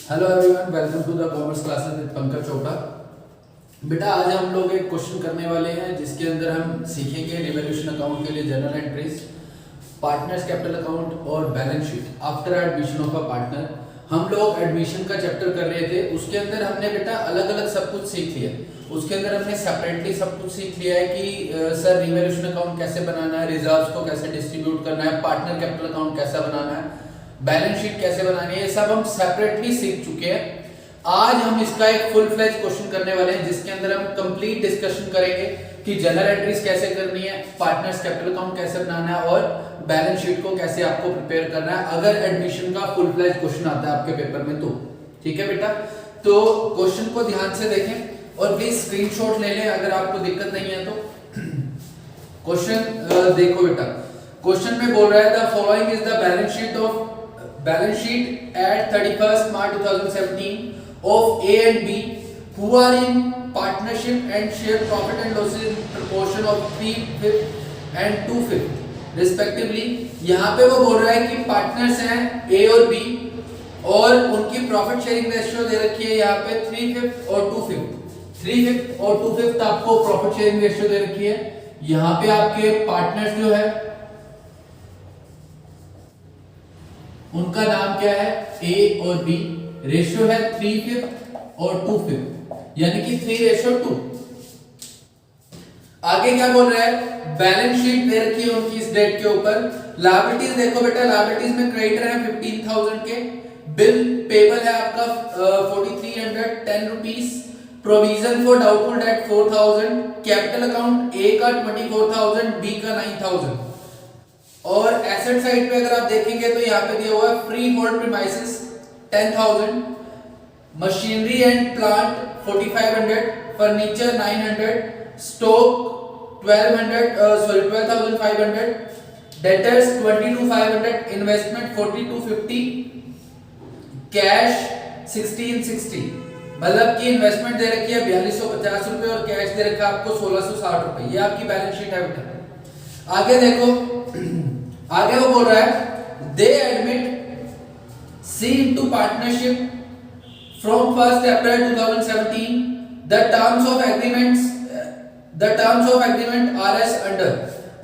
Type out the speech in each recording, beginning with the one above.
Hello everyone, welcome to the commerce classes with Pankaj Chopra. बेटा आज हम लोग एक क्वेश्चन करने वाले हैं जिसके अंदर हम सीखेंगे रिवॉल्यूशन अकाउंट के लिए journal entries, partners capital account और balance sheet after admission of a partner. हम लोग एडमिशन का चैप्टर कर रहे थे, उसके अंदर हमने बेटा अलग अलग सब कुछ सीख लिया। उसके अंदर हमने सेपरेटली सब कुछ सीख लिया है कि सर रिवॉल्यूशन अकाउंट कैसे बनाना है, रिजर्व्स को कैसे डिस्ट्रीब्यूट करना है, पार्टनर कैपिटल अकाउंट कैसा बनाना है, बैलेंस शीट कैसे बनानी है, ये सब हम सेपरेटली सीख चुके हैं। आज हम इसका एक फुल फ्लेज क्वेश्चन करने वाले हैं जिसके अंदर हम कंप्लीट डिस्कशन करेंगे कि जनरल एंट्रीज कैसे करनी है, पार्टनर्स कैपिटल अकाउंट कैसे बनाना है और बैलेंस शीट को कैसे आपको प्रिपेयर करना है अगर एडमिशन का फुल फ्लेज क्वेश्चन आता है आपके पेपर में तो। ठीक है बेटा, तो क्वेश्चन को ध्यान से देखें और प्लीज स्क्रीनशॉट ले लें अगर आपको दिक्कत नहीं है तो। क्वेश्चन देखो बेटा, क्वेश्चन में बोल रहा है the following is the balance sheet at 31st March 2017 of A and B who are in partnership and share profit and losses in proportion of 3/5 and 2/5 respectively। यहाँ पे वो बोल रहा है कि पार्टनर्स हैं A और B और उनकी प्रॉफिट शेयरिंग रेशियो दे रखी है यहाँ पे 3/5 और 2/5। 3/5 और 2/5 आपको प्रॉफिट शेयरिंग रेशियो दे रखी है। यहाँ पे आपके पार्टनर्स जो है उनका नाम क्या है, ए और बी, रेशियो है 3/5 और 2/5 यानी कि 3:2। आगे क्या बोल रहा है, बैलेंस शीट दे रखी है उनकी इस डेट के ऊपर। लायबिलिटीज देखो बेटा, लायबिलिटीज में क्रेडिटर है 15,000 के, बिल पेबल है आपका 4310 rupees, provision for doubtful debt 4000, capital account A का 24,000, बी का 9,000 और एसेट साइड पे अगर आप देखेंगे तो यहाँ पे दिया हुआ है free hold premises 10,000, machinery and plant 4,500, furniture 900, stock 12,500, debtors 22,500, investment 4,250, cash 1,660। मतलब की इन्वेस्टमेंट दे रखी है 4,250 रुपए और कैश दे रखा है आपको 1,660 रुपए। ये आपकी बैलेंस शीट है बेटा। आगे देखो, आगे वो बोल रहा है they admit C into partnership from 1st April 2017। The terms of agreement are as under.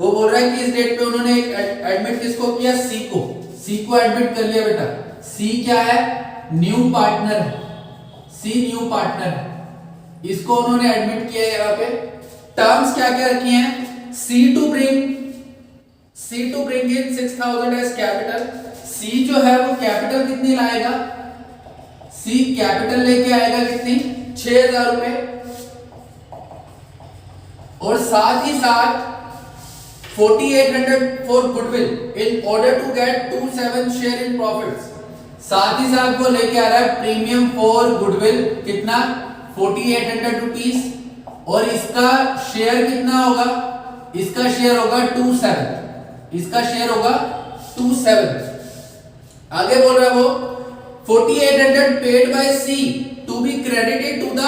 वो बोल रहा है कि इस डेट पे उन्होंने एडमिट किसको किया, सी को एडमिट कर लिया बेटा। सी क्या है, न्यू पार्टनर, सी न्यू पार्टनर, इसको उन्होंने एडमिट किया है। यहाँ पे टर्म्स क्या क्या रखी हैं, C to bring in 6,000 as capital. C जो है वो कैपिटल कितनी लाएगा, सी कैपिटल लेके आएगा कितनी, 6,000 रुपए, और साथ ही साथ 4,800 for goodwill in order to get 2/7 share in profits. साथ ही साथ वो लेके आ रहा है प्रीमियम फॉर गुडविल, कितना 4,800 रुपीस, और इसका शेयर कितना होगा, इसका शेयर होगा 2/7, इसका शेयर होगा 2/7। आगे बोल रहा है वो 4,800 paid by C to be credited to the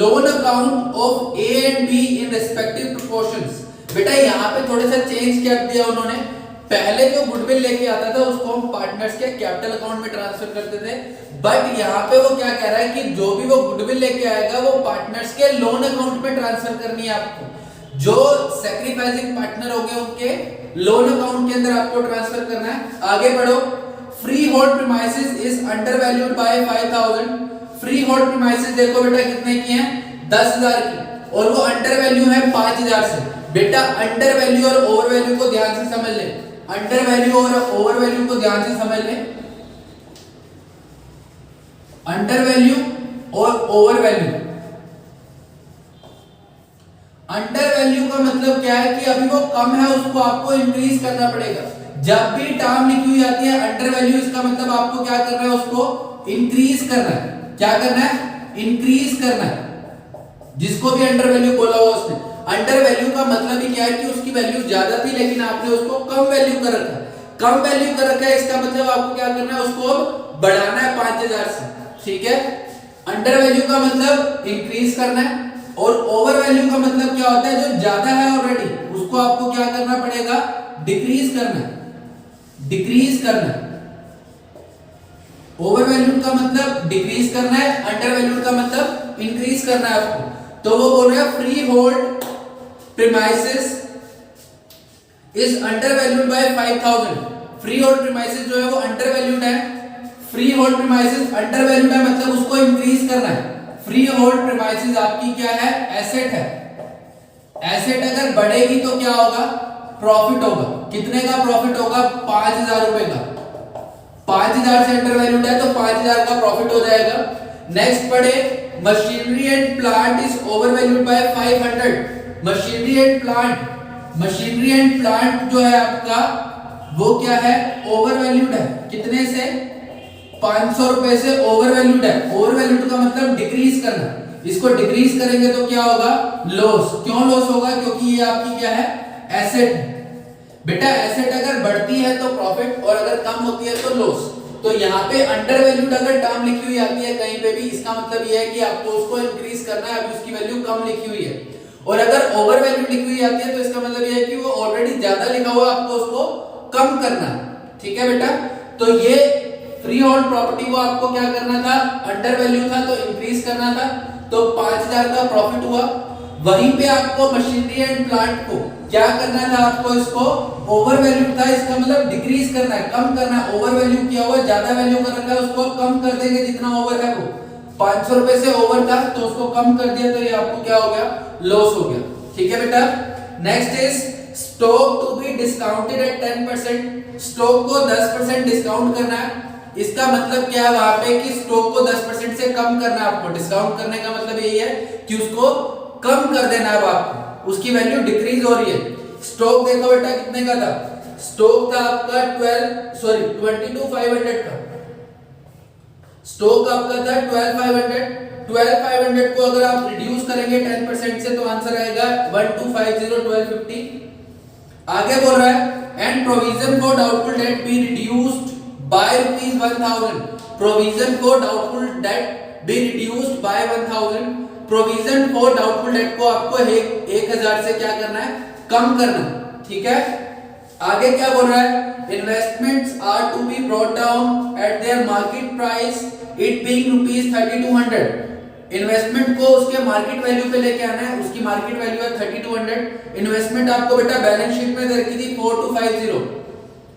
loan account of A and B in respective proportions. बेटा यहाँ पे थोड़ा सा चेंज कर दिया उन्होंने। पहले जो गुडविल लेके आता था उसको हम पार्टनर्स के कैपिटल अकाउंट में ट्रांसफर करते थे, बट यहाँ पे वो क्या कह रहा है कि जो भी वो गुडविल लेके आएगा वो पार्टनर्स के लोन अकाउंट में ट्रांसफर करनी है आपको। जो सैक्रिफाइसिंग पार्टनर हो गए उनके लोन अकाउंट के अंदर आपको ट्रांसफर करना है। आगे बढ़ो, free hold premises is under valued bye 5,000। Free hold premises देखो बेटा कितने की हैं, 10,000 की, और वो अंडर वैल्यू है 5,000 से। बेटा अंडर वैल्यू और ओवर वैल्यू को ध्यान से समझ ले, अंडर वैल्यू और ओवर वैल्यू को ध्यान से समझ ले। अंडर वैल्यू और ओवर वैल्यू, अंडर वैल्यू का मतलब क्या है कि अभी वो कम है, उसको आपको इंक्रीज करना पड़ेगा। जब भी टर्म लिखी हुई आती है अंडर वैल्यू, इसका मतलब आपको क्या करना है, उसको इंक्रीज करना है। क्या करना है, इंक्रीज करना है। जिसको भी अंडर वैल्यू बोला हुआ उसने, अंडर वैल्यू का मतलब ही क्या है कि उसकी वैल्यू ज्यादा थी लेकिन आपने उसको कम वैल्यू कर रखा है। कम वैल्यू कर रखा है, इसका मतलब आपको क्या करना है, उसको बढ़ाना है 5,000 से। ठीक है, अंडर वैल्यू का मतलब इंक्रीज करना है, और ओवर वैल्यू का मतलब क्या होता है, जो ज्यादा है ऑलरेडी उसको आपको क्या करना पड़ेगा, डिक्रीज करना है, डिक्रीज करना है। ओवर वैल्यूड का मतलब डिक्रीज करना है, अंडर वैल्यूड का मतलब इंक्रीज करना है आपको। तो वो बोल रहे हैं free hold premises is under valued bye 5000। Free hold premises जो है वो अंडर वैल्यूड है, free hold premises under valued है मतलब उसको इंक्रीज करना है। फ्री होल्ड प्रीमाइसेस आपकी क्या है, एसेट है। एसेट अगर बढ़ेगी तो क्या होगा, प्रॉफिट होगा। कितने का प्रॉफिट होगा, 5000 रुपए का। 5000 से अंडर वैल्यूड है तो 5000 का प्रॉफिट हो जाएगा। नेक्स्ट पढ़े, machinery and plant is over valued bye 500। Machinery and plant, machinery and plant जो है आपका वो क्या है, ओवर वैल्यूड है। कितने से, 500 रुपए से ओवर वैल्यूड है। ओवर वैल्यूड का मतलब डिक्रीज करना। इसको डिक्रीज करेंगे तो क्या होगा, लॉस। क्यों लॉस होगा, क्योंकि ये आपकी क्या है, एसेट है। बेटा एसेट अगर बढ़ती है तो प्रॉफिट और अगर कम होती है तो लॉस। तो यहाँ पे अंडर वैल्यूड अगर टर्म लिखी हुई आती है कहीं पे भी, इसका मतलब ये है कि आपको उसको इंक्रीज करना है, अभी उसकी वैल्यू कम लिखी हुई है। और अगर ओवर वैल्यूड लिखी हुई आती है तो इसका मतलब ये है कि वो ऑलरेडी ज्यादा लिखा हुआ, आपको उसको कम करना है। ठीक है बेटा, तो ये फ्री होल्ड प्रॉपर्टी को आपको क्या करना था, अंडर वैल्यू था तो इंक्रीज करना था, तो 5000 का प्रॉफिट हुआ। वहीं पे आपको मशीनरी एंड प्लांट को क्या करना था, आपको इसको ओवर वैल्यू था, इसका मतलब डिक्रीज करना है, कम करना है। ओवर वैल्यू किया हुआ, ज्यादा वैल्यू कर रखा है, उसको कम कर देंगे जितना ओवर है वो। 500 रुपए से ओवर था तो उसको कम कर दिया, तो ये आपको क्या हो गया, लॉस हो गया। ठीक है बेटा, next is stock to be discounted at 10%। Stock को 10% डिस्काउंट करना है। इसका मतलब क्या है वहां पे कि स्टॉक को 10% से कम करना है आपको। डिस्काउंट करने का मतलब यही है कि उसको कम कर देना है आपको, उसकी वैल्यू डिक्रीज हो रही है। स्टॉक देखो बेटा कितने का था, स्टॉक था आपका 22,500 का। स्टॉक आपका था 12,500। 12,500 को अगर आप रिड्यूस करेंगे 10% से तो आंसर आएगा 1250, 1250। आगे बोल रहा है and provision for doubtful debt be reduced by ₹1000। Provision for doubtful debt be reduced by 1000। Provision for doubtful date को आपको 1000 से क्या करना है, कम करना। ठीक है, आगे क्या बोल रहा है, investments are to be brought down at their market price it being ₹3200। Investment को उसके मार्केट वैल्यू पे लेके आना है, उसकी मार्केट वैल्यू है 3200। इन्वेस्टमेंट आपको बेटा बैलेंस शीट में दे रखी थी 4250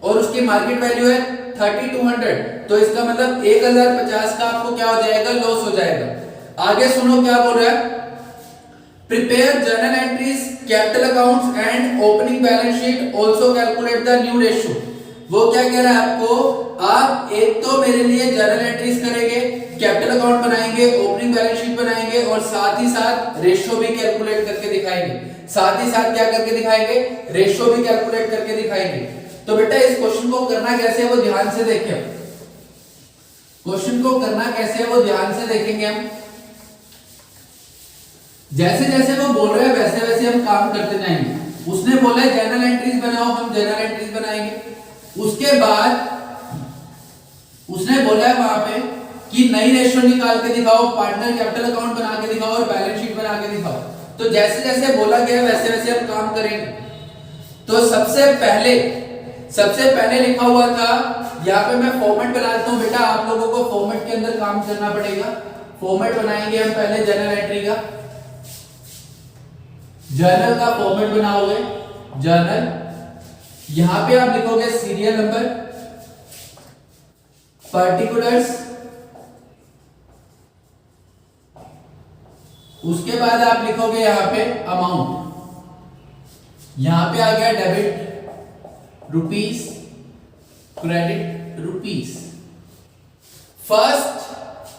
और उसकी मार्केट वैल्यू है 3200, तो इसका मतलब 1050 का आपको क्या हो जाएगा, लॉस हो जाएगा। आगे सुनो क्या बोल रहा है, prepare journal entries, capital accounts and opening balance sheet, also calculate the new ratio. वो क्या कह रहा है आपको, आप एक तो मेरे लिए जर्नल एंट्रीज करेंगे, कैपिटल अकाउंट बनाएंगे, ओपनिंग बैलेंस शीट बनाएंगे और साथ ही साथ रेशियो भी कैलकुलेट करके दिखाएंगे। साथ ही साथ क्या करके दिखाएंगे, रेशियो भी कैलकुलेट करके दिखाएंगे। तो बेटा इस क्वेश्चन को करना कैसे है वो ध्यान से देखें। क्वेश्चन को करना कैसे है वो ध्यान से देखेंगे हम। जैसे जैसे वो बोल रहे हैं वैसे वैसे हम काम करते जाएंगे। उसने बोला है जर्नल एंट्रीज बनाओ, हम जर्नल एंट्रीज बनाएंगे। उसके बाद उसने बोला है वहां पे कि नई रेशियो निकाल के दिखाओ, पार्टनर कैपिटल अकाउंट बना के दिखाओ और बैलेंस शीट बना के दिखाओ। तो जैसे जैसे बोला गया वैसे वैसे हम काम करेंगे। तो सबसे पहले लिखा हुआ था, यहाँ पे मैं फॉर्मेट बना देता हूँ बेटा, आप लोगों को फॉर्मेट के अंदर काम करना पड़ेगा। फॉर्मेट बनाएंगे हम पहले जर्नल एंट्री का। जर्नल का फॉर्मेट बनाओगे, जर्नल, यहां पे आप लिखोगे सीरियल नंबर, पर्टिकुलर्स, उसके बाद आप लिखोगे यहां पे अमाउंट। यहां पे आ गया debit rupees, credit rupees. First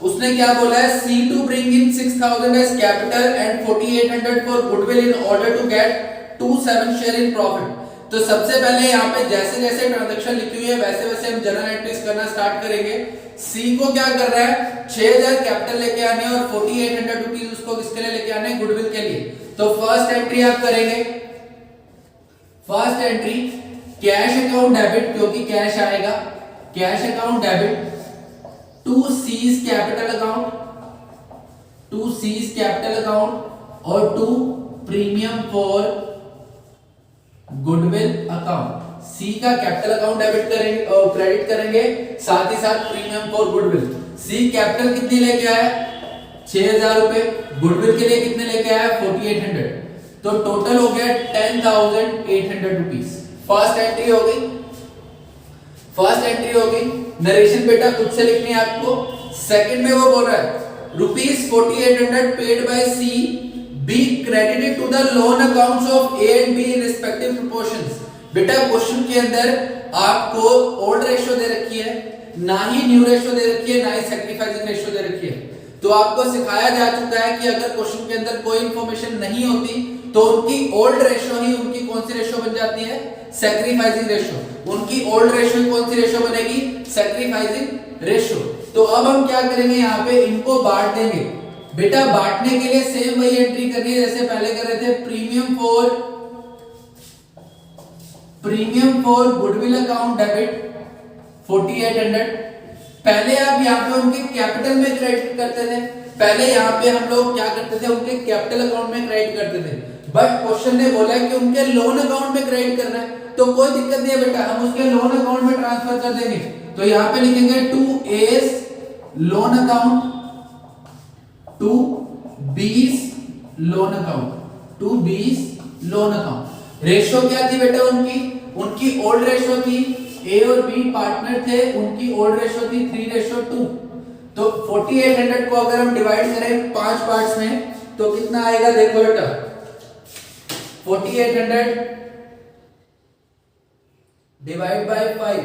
उसने क्या बोला है, C to bring in 6000 as capital and 4800 for goodwill in order to get 27 share in profit. तो सबसे पहले यहाँ पे जैसे जैसे ट्रांजैक्शन लिखी हुई है वैसे वैसे हम जर्नल एंट्रीज करना स्टार्ट करेंगे। सी को क्या कर रहा है, 6000 कैपिटल लेके आने और 4800 रुपीज उसको किसके लिए लेके आने, गुडविल के लिए। तो फर्स्ट एंट्री आप करेंगे, first entry cash account debit, क्योंकि कैश आएगा, cash account debit to C's capital account, to C's capital account और to premium for goodwill account. C का कैपिटल अकाउंट डेबिट करेंगे और क्रेडिट करेंगे, साथ ही साथ premium for goodwill. C capital कितनी लेके आया 6000 रुपए, गुडविल के लिए कितने लेके आया 4800, तो टोटल हो गया 10800 रुपीस। फर्स्ट एंट्री हो गई, फर्स्ट एंट्री हो गई। नरेशन बेटा खुद से लिखनी है आपको। सेकंड में वो बोल रहा है rupees 4800 paid by C B credited to the loan accounts of A and B in respective proportions. बेटा क्वेश्चन के अंदर आपको ओल्ड रेशियो दे रखी है, ना ही न्यू रेशियो दे रखी है, ना ही सैक्रिफाइसिंग रेशियो दे रखी है। तो आपको सिखाया जा चुका है कि अगर क्वेश्चन के अंदर कोई इंफॉर्मेशन नहीं होती तो उनकी ओल्ड रेशियो ही उनकी कौन सी रेशियो बन जाती है, सैक्रिफाइसिंग रेशियो। उनकी ओल्ड रेशियो कौन सी रेशियो बनेगी, सैक्रिफाइसिंग रेशियो। तो अब हम क्या करेंगे, यहाँ पे इनको बांट देंगे। बेटा बांटने के लिए सेम वही एंट्री करनी है जैसे पहले कर रहे थे, premium for goodwill account debit 4800। पहले आप यहाँ पे उनके कैपिटल में क्रेडिट करते थे, पहले यहाँ पे हम लोग क्या करते थे, उनके कैपिटल अकाउंट में क्रेडिट करते थे। बट क्वेश्चन ने बोला कि उनके लोन अकाउंट में क्रेडिट करना है, तो कोई दिक्कत नहीं है बेटा, हम उसके लोन अकाउंट में ट्रांसफर कर देंगे। तो यहाँ पे लिखेंगे to A's loan account, to B's loan account, to B's loan account. Ratio क्या थी बेटा उनकी ओल्ड रेशियो थी, ए और बी पार्टनर थे, उनकी ओल्ड रेशियो थी 3:2। तो 4800 को अगर हम डिवाइड करें 5 पार्ट्स में तो कितना आएगा, देखो बेटा 4800 डिवाइड बाय 5,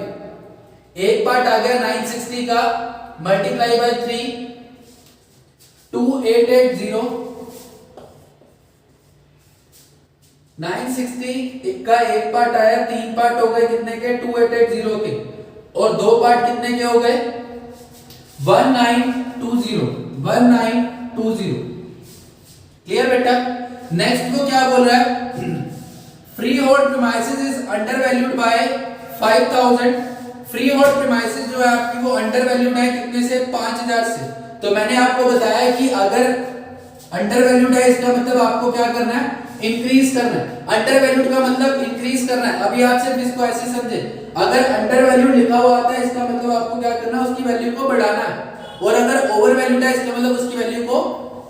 एक पार्ट आ गया 960 का, मल्टीप्लाई बाय 3 2880। 960 का एक पार्ट आया, 3 पार्ट हो गए कितने के 2880 के, और 2 पार्ट कितने के हो गए 1920। क्लियर बेटा। नेक्स्ट को क्या बोल रहा है, free hold premises is under valued bye 5000। Free hold premises जो है आपकी वो अंडर वैल्यूड है कितने से, 5000 से। तो मैंने आपको बताया कि अगर अंडर वैल्यूड है इसका मतलब आपको क्या करना है, इंक्रीज करना है। अंडर वैल्यूड का मतलब इंक्रीज करना है। अभी आप सिर्फ इसको ऐसे समझे, अगर अंडर वैल्यूड लिखा हुआ आता है इसका मतलब आपको क्या करना है, उसकी वैल्यू को बढ़ाना है, और अगर ओवर वैल्यूड है इसका मतलब उसकी वैल्यू को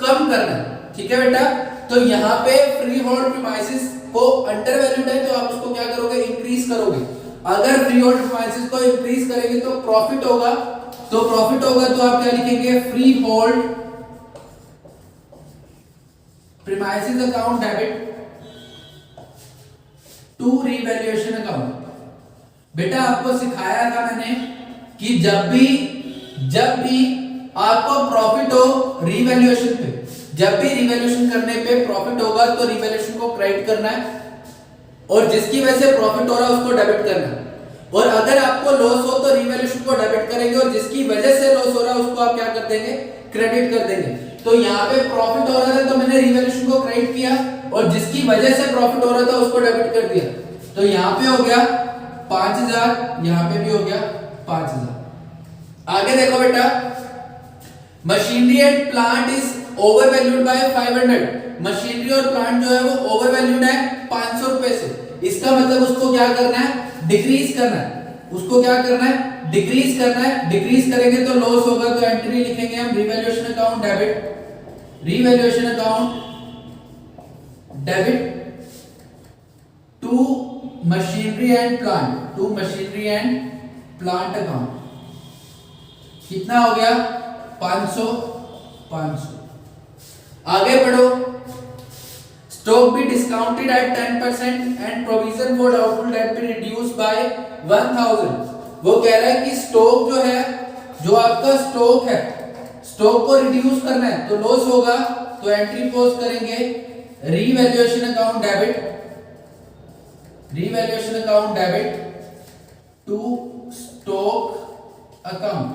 कम करना है। ठीक है बेटा। तो यहाँ पे फ्री होल्ड प्रीमाइसेस को अंडर वैल्यूड है तो आप उसको क्या करोगे, इंक्रीज करोगे। अगर फ्री होल्ड प्रीमाइसेस को इंक्रीज करेंगे तो प्रॉफिट होगा, तो प्रॉफिट होगा तो आप क्या लिखेंगे, freehold premises account debit to revaluation account. बेटा आपको सिखाया था मैंने कि जब भी आपको प्रॉफिट हो रीवैल्यूएशन पे, जब भी रीवैल्यूएशन करने पे प्रॉफिट होगा तो रीवैल्यूएशन को क्रेडिट करना है, और जिसकी वजह से प्रॉफिट हो रहा है उसको डेबिट करना है। और अगर आपको लॉस हो तो रीवैल्यूएशन को डेबिट करेंगे, और जिसकी वजह से लॉस हो रहा है उसको आप क्या कर देंगे, क्रेडिट कर देंगे। तो यहाँ पे प्रॉफिट हो रहा था तो मैंने रीवैल्यूएशन को क्रेडिट किया, और जिसकी वजह से प्रॉफिट हो रहा था उसको डेबिट कर दिया। तो यहाँ पे हो गया 5000, यहाँ पे भी हो गया 5000। आगे देखो बेटा, machinery and plant is over valued bye 500। Machinery और प्लांट जो है वो ओवर वैल्यूड है 500 रुपए से। इसका मतलब उसको क्या करना है, डिक्रीज करना है। उसको क्या करना है, डिक्रीज करना है। डिक्रीज करेंगे तो लॉस होगा, तो एंट्री लिखेंगे हम revaluation account debit, revaluation account debit to machinery and plant, to machinery and plant account. कितना हो गया 500। आगे बढ़ो, stock be discounted at 10% and provision for doubtful debt be reduced by 1000। वो कह रहा है कि स्टॉक जो है, जो आपका स्टॉक है, स्टॉक को रिड्यूस करना है तो लॉस होगा, तो एंट्री पोस्ट करेंगे revaluation account debit, revaluation account debit to stock account,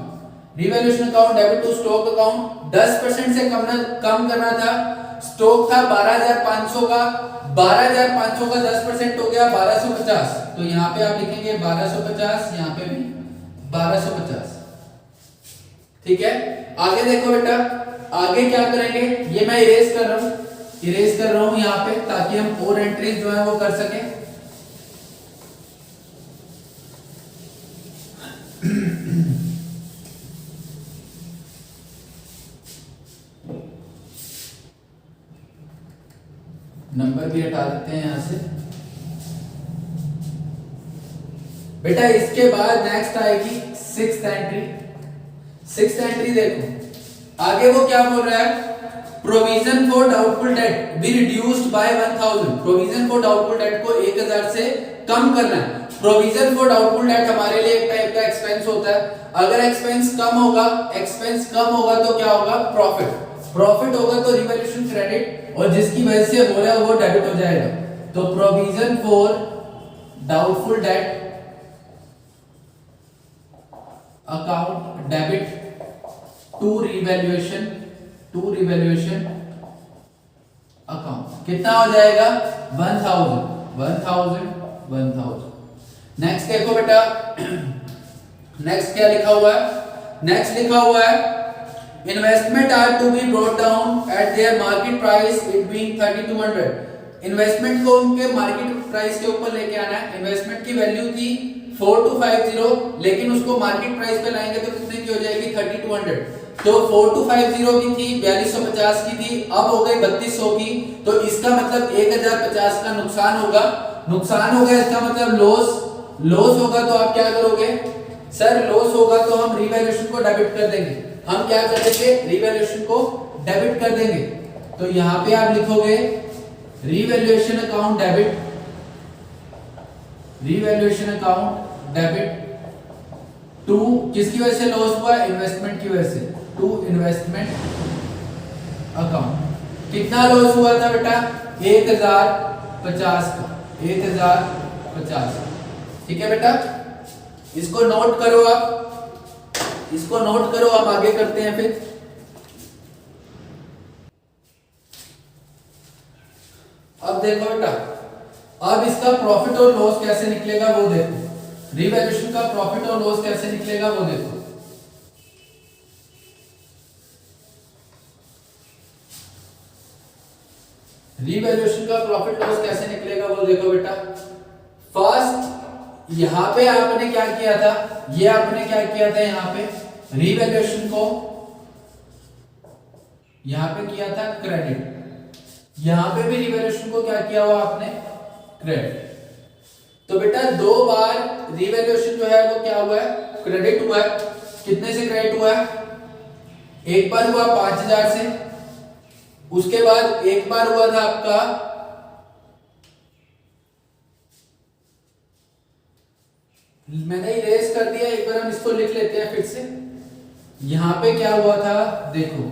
revaluation account debit to stock account. 10% से कम करना था, स्टॉक था 12500 का, 12500 का 10% हो गया 1250। तो यहाँ पे आप लिखेंगे 1250, यहाँ पे भी 1250। ठीक है। आगे देखो बेटा, आगे क्या करेंगे, ये मैं इरेज कर रहा हूं यहाँ पे, ताकि हम और एंट्रीज जो है वो कर सकें। नंबर भी हटा देते हैं यहां से बेटा। इसके बाद नेक्स्ट आएगी सिक्स्थ एंट्री। सिक्स्थ एंट्री देखो आगे वो क्या बोल रहा है, provision for doubtful debt be reduced by 1000। Provision for doubtful date को 1000 से कम करना है। प्रोविजन फॉर डाउटफुल डेट हमारे लिए एक टाइप का एक्सपेंस होता है। अगर एक्सपेंस कम होगा तो क्या होगा, प्रॉफिट होगा तो रिवैल्यूएशन क्रेडिट, और जिसकी वजह से हो रहा है वो डेबिट हो जाएगा। तो provision for doubtful debt account debit to revaluation account कितना हो जाएगा, 1000। नेक्स्ट देखो बेटा, नेक्स्ट क्या लिखा हुआ है, नेक्स्ट लिखा हुआ है investment are to be brought down at their market price it being 3200। Investment को उनके मार्केट प्राइस के ऊपर लेके आना है। इन्वेस्टमेंट की वैल्यू थी 4250, लेकिन उसको मार्केट प्राइस पे लाएंगे तो कितने की हो जाएगी, 3200। तो 4250 की थी, 4250 की थी, अब हो गई 3200 की। तो इसका मतलब 1050 का नुकसान होगा। इसका मतलब लॉस होगा। तो आप क्या करोगे सर, लॉस होगा तो हम रिवैल्यूएशन को डेबिट कर देंगे। हम क्या कर देंगे, रिवैल्यूएशन को डेबिट कर देंगे। तो यहां पे आप लिखोगे रिवैल्यूएशन अकाउंट डेबिट टू, किसकी वजह से लॉस हुआ, इन्वेस्टमेंट की वजह से, टू इन्वेस्टमेंट अकाउंट। कितना लॉस हुआ था बेटा, 1050 का, 1050। ठीक है बेटा, इसको नोट करो आप, आगे करते हैं फिर। अब देखो बेटा, अब इसका प्रॉफिट और लॉस कैसे निकलेगा वो देखो। रिवैल्यूएशन का प्रॉफिट और लॉस कैसे निकलेगा वो देखो। रिवैल्यूएशन का प्रॉफिट लॉस कैसे निकलेगा वो देखो बेटा। फर्स्ट यहां पे आपने क्या किया था, यहां पे रिवैल्यूएशन को यहां पे किया था क्रेडिट, यहां पे भी रिवैल्यूएशन को क्या किया हुआ आपने, क्रेडिट। तो बेटा दो बार रिवैल्यूएशन जो है वो क्या हुआ है, क्रेडिट हुआ है। कितने से क्रेडिट हुआ है, एक बार हुआ 5000 से, उसके बाद एक बार हुआ था आपका मैंने इरेज कर दिया, एक बार हम इसको लिख लेते हैं फिर से। यहां पे क्या हुआ था देखो,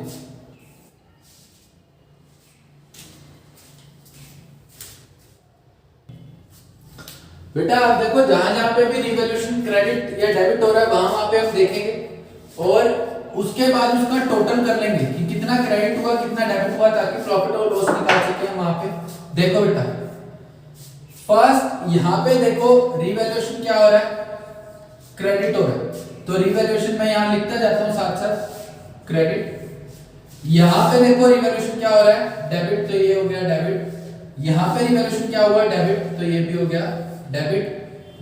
बेटा आप देखो जहां पे भी रिवैल्यूएशन क्रेडिट या डेबिट हो रहा है वहां पे हम देखेंगे और उसके बाद उसका टोटल कर लेंगे कि कितना क्रेडिट हुआ कितना डेबिट हुआ, ताकि प्रॉफिट और लॉस निकाल सके हम वहां पे। देखो बेटा फर्स्ट यहां पे देखो रिवैल्यूएशन क्या हो रहा है, क्रेडिट हो रहा है। तो रिवैल्यूएशन मैं यहां लिखता जाता हूं साथ साथ क्रेडिट। यहां पे देखो रिवैल्यूएशन क्या हो रहा है, डेबिट, तो ये हो गया डेबिट। यहां पे रिवैल्यूएशन क्या हुआ, डेबिट, तो ये भी हो गया डेबिट।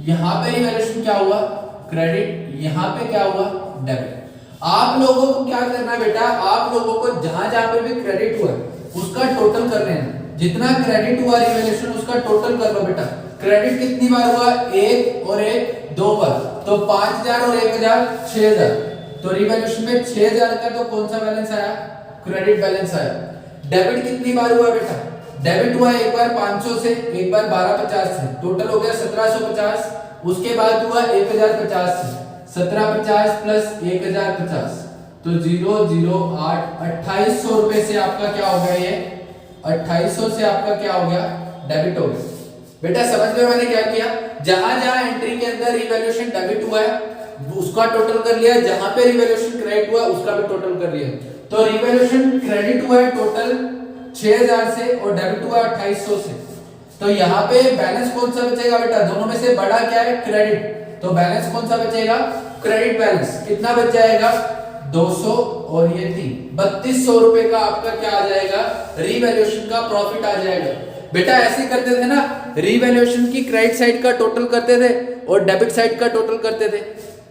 यहां पे रिवैल्यूएशन क्या हुआ, क्रेडिट। यहां पे क्या हुआ, डेबिट। आप लोगों को क्या करना है बेटा, आप लोगों को जहां जहां पे भी क्रेडिट हुआ उसका टोटल कर लेना। जितना क्रेडिट हुआ रिवैल्यूएशन उसका टोटल कर लो बेटा। क्रेडिट कितनी बार हुआ, एक और एक, दो बार। तो 5000 और 1000 6000। तो रिवैल्यूएशन में 6000 का तो कौन सा बैलेंस आया, क्रेडिट बैलेंस आया। डेबिट कितनी बार हुआ बेटा, डेबिट हुआ एक बार 500 से, एक बार 1250 से, टोटल हो गया 1750। उसके बाद हुआ 1050 से, 1750 प्लस 1050, तो 008 2800 रुपए से आपका क्या हो गया, ये 2800 से आपका क्या हो गया, डेबिट हो गया। बेटा समझ में मैंने क्या किया, जहां जहां एंट्री के अंदर रिवैल्यूएशन डेबिट हुआ है उसका टोटल कर लिया, जहां पे रिवैल्यूएशन क्रेडिट हुआ उसका भी टोटल कर लिया। तो रिवैल्यूएशन क्रेडिट हुआ है टोटल 6000 से और डेबिट हुआ 2800 से। तो यहाँ पे बैलेंस कौन सा बचेगा बेटा, दोनों में से बड़ा क्या है, क्रेडिट। तो बैलेंस कौन सा बचेगा, क्रेडिट बैलेंस। कितना बच जाएगा, 200 और ये 3, 3200 रुपए का आपका क्या आ जाएगा, रिवैल्यूएशन का प्रॉफिट आ जाएगा। बेटा ऐसे करते थे ना, रिवैल्यूएशन की क्रेडिट साइड का टोटल करते थे और डेबिट साइड का टोटल करते थे।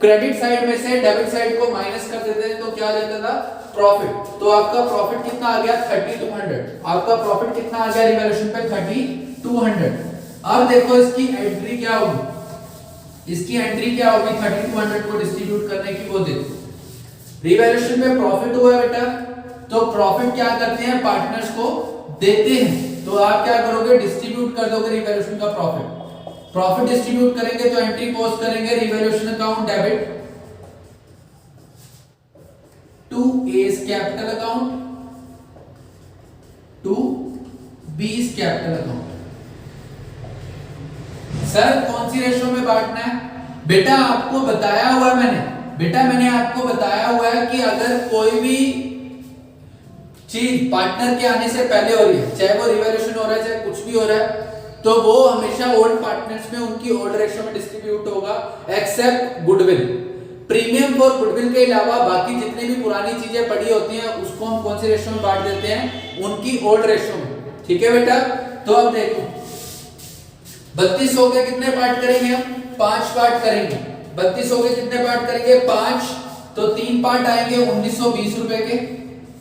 क्रेडिट साइड में से डेबिट साइड को माइनस कर देते हैं तो क्या आ जाता था प्रॉफिट। तो आपका प्रॉफिट कितना आ गया 3200। आपका प्रॉफिट कितना आ गया रिवैल्यूएशन पे 3200। अब देखो इसकी एंट्री क्या होगी, इसकी एंट्री क्या होगी 3200 को डिस्ट्रीब्यूट करने की, वो देखो। रिवैल्यूएशन में प्रॉफिट हुआ बेटा, तो प्रॉफिट क्या करते हैं पार्टनर्स को देते हैं, तो आप क्या करोगे डिस्ट्रीब्यूट कर दोगे रिवैल्यूएशन का प्रॉफिट। प्रॉफिट डिस्ट्रीब्यूट करेंगे तो एंट्री पोस्ट करेंगे revaluation account debit to A's capital account to B's capital account. Sir कौन सी रेशो में बांटना है बेटा, आपको बताया हुआ है मैंने आपको बताया हुआ है कि अगर कोई भी चीज पार्टनर के आने से पहले हो रही है, चाहे वो रिवैल्यूएशन हो रहा है चाहे कुछ भी हो रहा है, तो वो हमेशा ओल्ड पार्टनर्स में उनकी ओल्ड रेशो में डिस्ट्रीब्यूट होगा except goodwill. Premium for goodwill के अलावा बाकी जितनी भी पुरानी चीजें पड़ी होती हैं उसको हम कौन सी रेशो में बांट देते हैं, उनकी ओल्ड रेशो में। ठीक है बेटा, तो अब देखो 3200 के कितने पार्ट करेंगे हम, 5 पार्ट करेंगे। 3200 के कितने पार्ट करेंगे 5, तो 3 पार्ट आएंगे 1920 रुपए के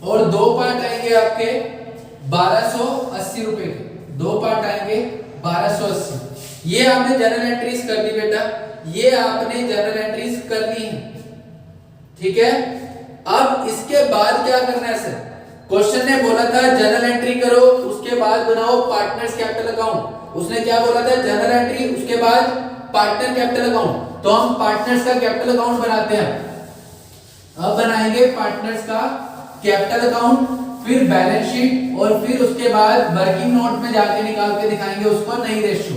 और 2 पार्ट आएंगे आपके 1280 रुपए के, 2 पार्ट आएंगे 1280। ये आपने जर्नल एंट्रीज कर दी बेटा, ये आपने जर्नल एंट्रीज कर ली है। ठीक है, अब इसके बाद क्या करना है सर, क्वेश्चन ने बोला था जर्नल एंट्री करो उसके बाद बनाओ पार्टनर्स कैपिटल अकाउंट। उसने क्या बोला था जर्नल एंट्री उसके बाद पार्टनर कैपिटल अकाउंट, तो हम पार्टनर्स का कैपिटल अकाउंट बनाते हैं। अब बनाएंगे पार्टनर्स का कैपिटल अकाउंट, फिर बैलेंस शीट और फिर उसके बाद वर्किंग नोट में जाके निकाल के दिखाएंगे उसको नई रेशियो।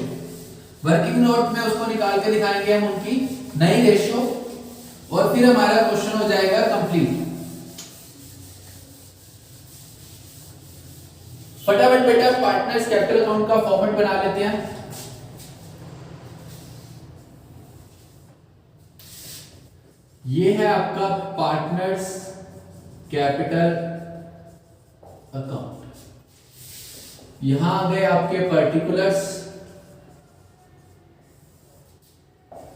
वर्किंग नोट में उसको निकाल के दिखाएंगे हम उनकी नई रेशियो और फिर हमारा क्वेश्चन हो जाएगा कंप्लीट। फटाफट बेटा पार्टनर्स कैपिटल अकाउंट का फॉर्मेट बना लेते हैं। ये है आपका पार्टनर्स कैपिटल अकाउंट। यहां आ गए आपके पर्टिकुलर्स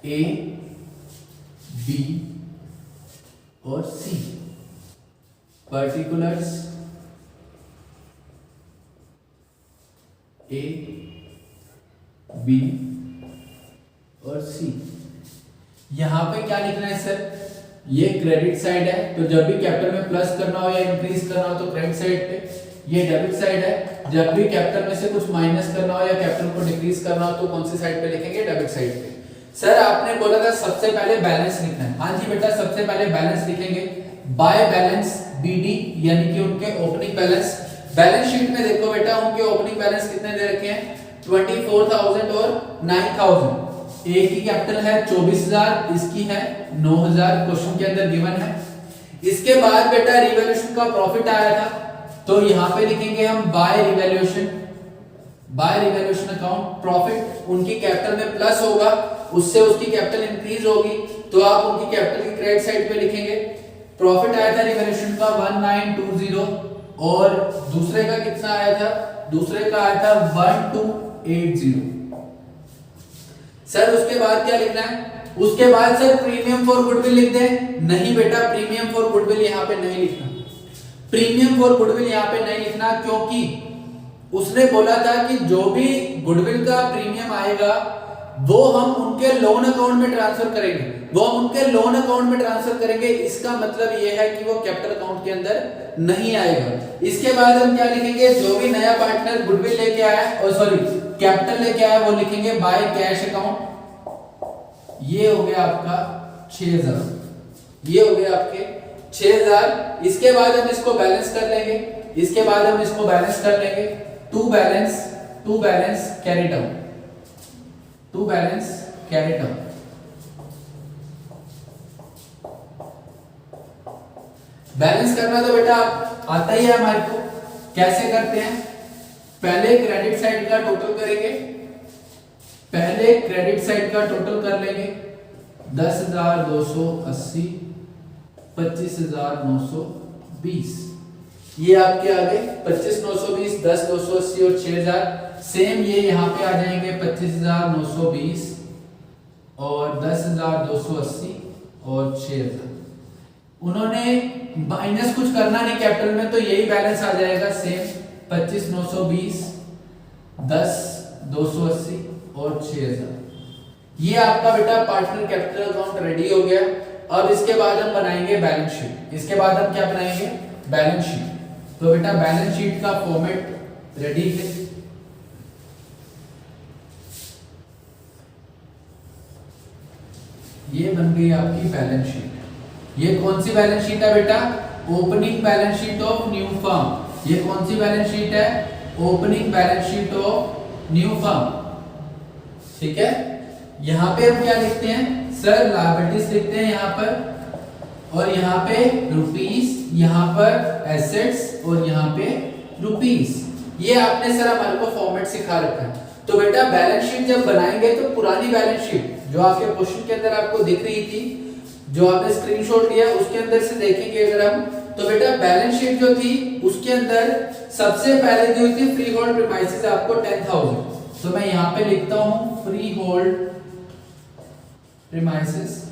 ए, बी और सी। पर्टिकुलर्स ए, बी और सी। यहां पे क्या लिखना है सर, ये क्रेडिट साइड है, तो जब भी कैपिटल में प्लस करना हो या इंक्रीज करना हो तो क्रेडिट साइड पे। ये डेबिट साइड है, जब भी कैपिटल में से कुछ माइनस करना हो या कैपिटल को डिक्रीज करना हो तो कौन सी साइड पे लिखेंगे, डेबिट साइड पे। सर आपने बोला था सबसे पहले बैलेंस लिखना है, हाँ जी बेटा सबसे पहले बैलेंस लिखेंगे बाय बैलेंस बीडी, यानी कि उनके ओपनिंग बैलेंस। बैलेंस शीट में देखो बेटा उनके ओपनिंग बैलेंस कितने दे रखे हैं 24,000 और 9,000। ए की कैपिटल है 24,000, इसकी है 9,000, क्वेश्चन के अंदर गिवन है। इसके बाद बेटा रिवैल्यूएशन का प्रॉफिट आया था, तो यहाँ पे लिखेंगे हम बाय रिवैल्यूएशन अकाउंट। प्रॉफिट उनकी कैपिटल में प्लस होगा, उससे उसकी कैपिटल इंक्रीज होगी, तो आप उनकी कैपिटल की क्रेडिट साइड पे लिखेंगे। प्रॉफिट आया था रिवैल्यूएशन का 1920 और दूसरे का कितना आया था, दूसरे का आया था 1280। सर उसके बाद क्या लिखना है, उसके बाद सर प्रीमियम फॉर गुडविल लिख दें। नहीं बेटा प्रीमियम फॉर गुडविल यहाँ पे नहीं लिखना, प्रीमियम फॉर गुडविल यहाँ पे नहीं लिखना, क्योंकि उसने बोला था कि जो भी गुडविल का प्रीमियम आएगा वो हम उनके लोन अकाउंट में ट्रांसफर करेंगे, इसका मतलब ये है कि वो कैपिटल अकाउंट के अंदर नहीं आएगा। इसके बाद हम क्या लिखेंगे, जो भी नया पार्टनर गुडविल लेके आया और सॉरी कैपिटल लेके आया वो लिखेंगे बाय कैश अकाउंट। ये हो गया आपका 6,000, ये हो गया आपके 6,000। इसके बाद हम इसको बैलेंस कर लेंगे, to balance carry down, balance करना तो बेटा आता ही है हमारे को। कैसे करते हैं, पहले क्रेडिट साइड का टोटल करेंगे, पहले क्रेडिट साइड का टोटल कर लेंगे 10,280, 25,920, ये आपके आ गए 25,920, 10,280 और 6,000। सेम ये यहाँ पे आ जाएंगे 25,920 और 10,280 और 6000। उन्होंने माइनस कुछ करना नहीं कैपिटल में, तो यही बैलेंस आ जाएगा सेम 25,920, 10, 280 और 6000। ये आपका बेटा पार्टनर कैपिटल अकाउंट रेडी हो गया। अब इसके बाद हम बनाएंगे बैलेंस शीट। इसके बाद हम क्या बनाएंगे? Balance sheet. तो बेटा बैलेंस शीट का फॉर्मेट रेडी है। ये बन गई आपकी बैलेंस शीट। ये कौन सी बैलेंस शीट है बेटा? Opening balance sheet of new firm. ये कौन सी बैलेंस शीट है? Opening balance sheet of new firm. ठीक है, यहां पे हम क्या लिखते हैं सर? लायबिलिटीज लिखते हैं यहां पर, और यहां पे रुपीस, यहां पर एसेट्स और यहां पे रुपीस। ये आपने सर हमारे को फॉर्मेट सिखा रखा है। तो बेटा बैलेंस शीट जब बनाएंगे तो पुरानी बैलेंस शीट जो आपके क्वेश्चन के अंदर आपको दिख रही थी, जो आपने स्क्रीनशॉट लिया, उसके अंदर से देखेंगे अगर हम, तो बेटा बैलेंस शीट जो थी उसके अंदर सबसे पहले दी हुई थी फ्री होल्ड प्रीमाइसेस आपको 10,000। तो मैं यहां पे लिखता हूं फ्री होल्ड प्रीमाइसेस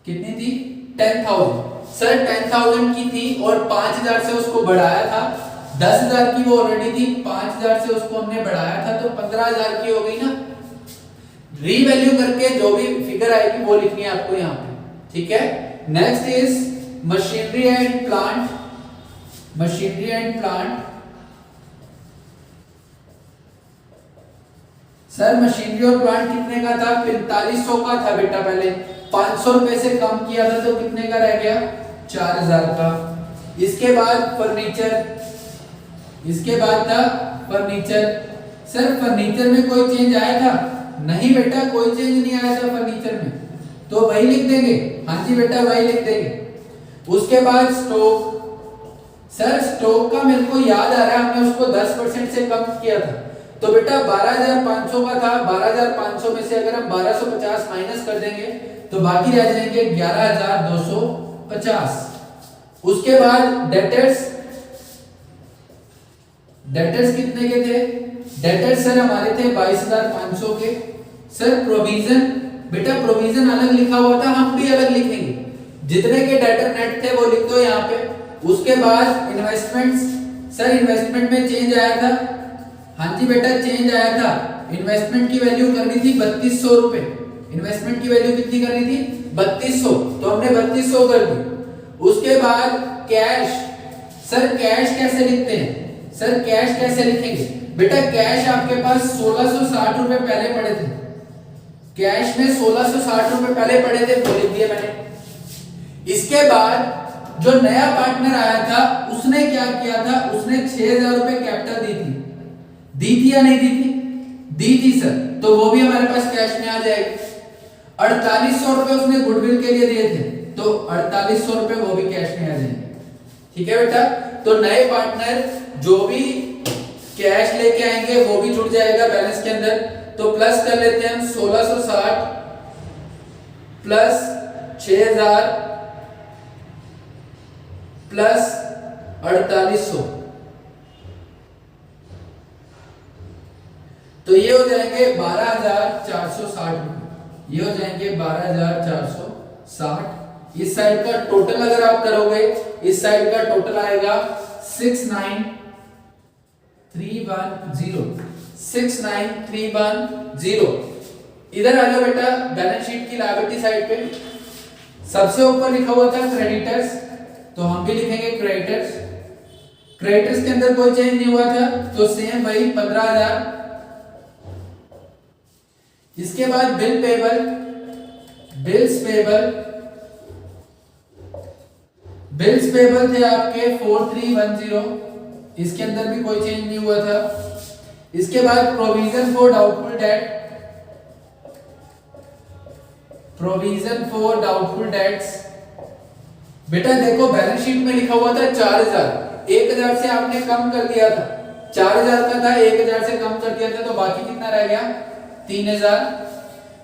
कितनी थी? 10,000। सर 10,000 की थी और 5,000 से उसको बढ़ाया था। 10,000 की वो ऑलरेडी थी, 5,000 से उसको हमने बढ़ाया था, तो 15,000 की हो गई ना। रीवैल्यू करके जो भी फिगर आएगी वो लिखनी है आपको यहाँ पे। ठीक है, next is machinery and plant. Machinery and plant, sir machinery और प्लांट कितने का था? 4500 का था बेटा पहले। 500 रुपए से कम किया था तो कितने का रह गया? 4,000 का। इसके बाद फर्नीचर, इसके बाद था फर्नीचर। सर फर्नीचर में कोई चेंज आया था? नहीं बेटा, कोई चेंज नहीं आया था फर्नीचर में, तो वही लिख देंगे। हाँ जी बेटा, वही लिख देंगे। उसके बाद स्टोक। सर स्टोक का मेरे को याद आ रहा है हमने उसको 10% से कम किया था, तो बेटा 12,500 का था। 12,500 में से अगर हम 1250 माइनस कर देंगे तो बाकी रह जाएंगे 11,250। उसके बाद डेटर्स। डेटर्स कितने के थे? डेटर्स सर हमारे थे 22,500 के। सर प्रोविजन, बेटा प्रोविजन अलग लिखा हुआ था, हम भी अलग लिखेंगे। जितने के डेटर नेट थे वो लिख दो यहाँ पे। उसके बाद इन्वेस्टमेंट्स। सर इन्वेस्टमेंट में चेंज आया था? हाँ जी बेटा चेंज आया था। इन्वेस्टमेंट की वैल्यू करनी थी 3200 रुपए। इन्वेस्टमेंट की वैल्यू कितनी करनी थी? 3200, तो हमने 3200 कर दी। उसके बाद कैश। सर कैश कैसे लिखते हैं? सर कैश कैसे लिखेंगे? बेटा कैश आपके पास 1660 रुपए पहले पड़े थे। कैश में 1660 रुपए पहले पड़े थे, वो लिख दिए मैंने। इसके बाद जो नया पार्टनर आया था उसने क्या किया था? उसने 6,000 रुपए कैपिटल दी थी। दी थी या नहीं दी थी? दी थी सर, तो वो भी हमारे पास कैश में आ जाएगी। 4800 रुपए उसने गुडविल के लिए दिए थे, तो 4800 रुपए वो भी कैश में आ जाएंगे। ठीक है बेटा, तो नए पार्टनर जो भी कैश लेके आएंगे वो भी जुड़ जाएगा बैलेंस के अंदर। तो प्लस कर लेते हैं हम 1660 प्लस 6,000 प्लस 4800, तो ये हो जाएंगे 12,460 रुपए। ये हो जाएंगे 12,460। इस साइड का टोटल अगर आप करोगे, इस साइड का टोटल आएगा 69,310। 69,310। इधर आ जाओ बेटा बैलेंस शीट की लायबिलिटी साइड पे। सबसे ऊपर लिखा हुआ था क्रेडिटर्स, तो हम भी लिखेंगे क्रेडिटर्स। क्रेडिटर्स के अंदर कोई चेंज नहीं हुआ था, तो सेम वही 15,000। इसके बाद bill payable. Bills payable, bills payable थे आपके 4310, इसके अंदर भी कोई चेंज नहीं हुआ था। इसके बाद provision for doubtful date. Provision for doubtful debts, बेटा देखो बैलेंस शीट में लिखा हुआ था 4,000, 1,000 से आपने कम कर दिया था। 4,000 का था, 1,000 से कम कर दिया था, तो बाकी कितना रह गया? 3,000।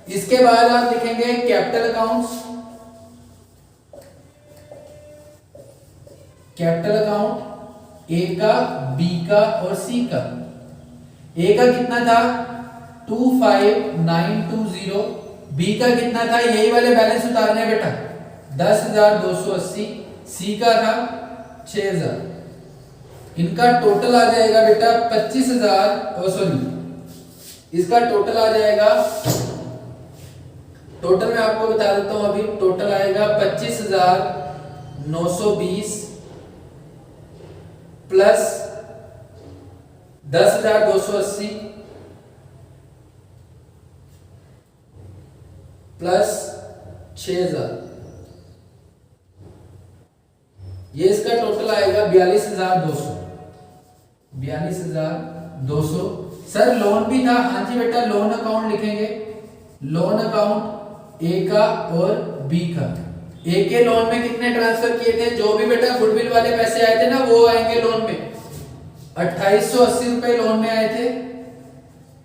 इसके बाद आप लिखेंगे capital accounts. Capital account A का, बी का और सी का। ए का कितना था? 25,920, बी का कितना था, यही वाले बैलेंस उतारने बेटा, 10,280, सी का था 6,000, इनका टोटल आ जाएगा बेटा 25,000, सॉरी इसका टोटल आ जाएगा, टोटल मैं आपको बता देता हूं अभी, टोटल आएगा 25,920 प्लस 10,280 प्लस 6,000, ये इसका टोटल आएगा 42,200, 42,200। सर लोन भी था, हाँ जी बेटा लोन अकाउंट लिखेंगे, लोन अकाउंट ए का और बी का। ए के लोन में कितने ट्रांसफर किए थे, जो भी बेटा गुडविल वाले पैसे आए थे ना वो आएंगे लोन में, 2880 रुपए लोन में आए थे,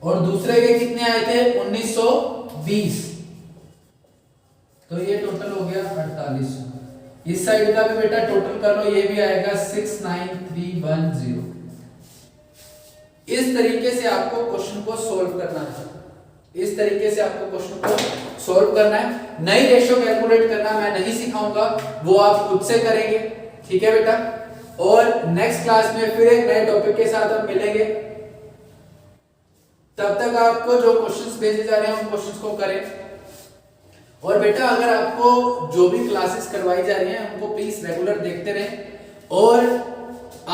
और दूसरे के कितने आए थे 1920, तो ये टोटल हो गया 4800। इस साइड का भी बेटा टोटल कर लो, ये भी आएगा 69310। इस तरीके से आपको क्वेश्चन को सॉल्व करना है, इस तरीके से आपको क्वेश्चन को सॉल्व करना है। नई रेशियो कैलकुलेट करना मैं नहीं सिखाऊंगा, वो आप खुद से करेंगे, ठीक है बेटा। और नेक्स्ट क्लास में फिर एक नए टॉपिक के साथ हम मिलेंगे, तब तक आपको जो क्वेश्चंस भेजे जा रहे हैं उन क्वेश्चंस को करें। और बेटा अगर आपको जो भी क्लासेस करवाई जा रही हैं उनको प्लीज रेगुलर देखते रहें, और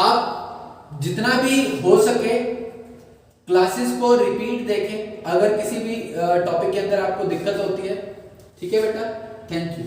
आप जितना भी हो सके क्लासेस को रिपीट देखें अगर किसी भी टॉपिक के अंदर आपको दिक्कत होती है, ठीक है बेटा। Thank you.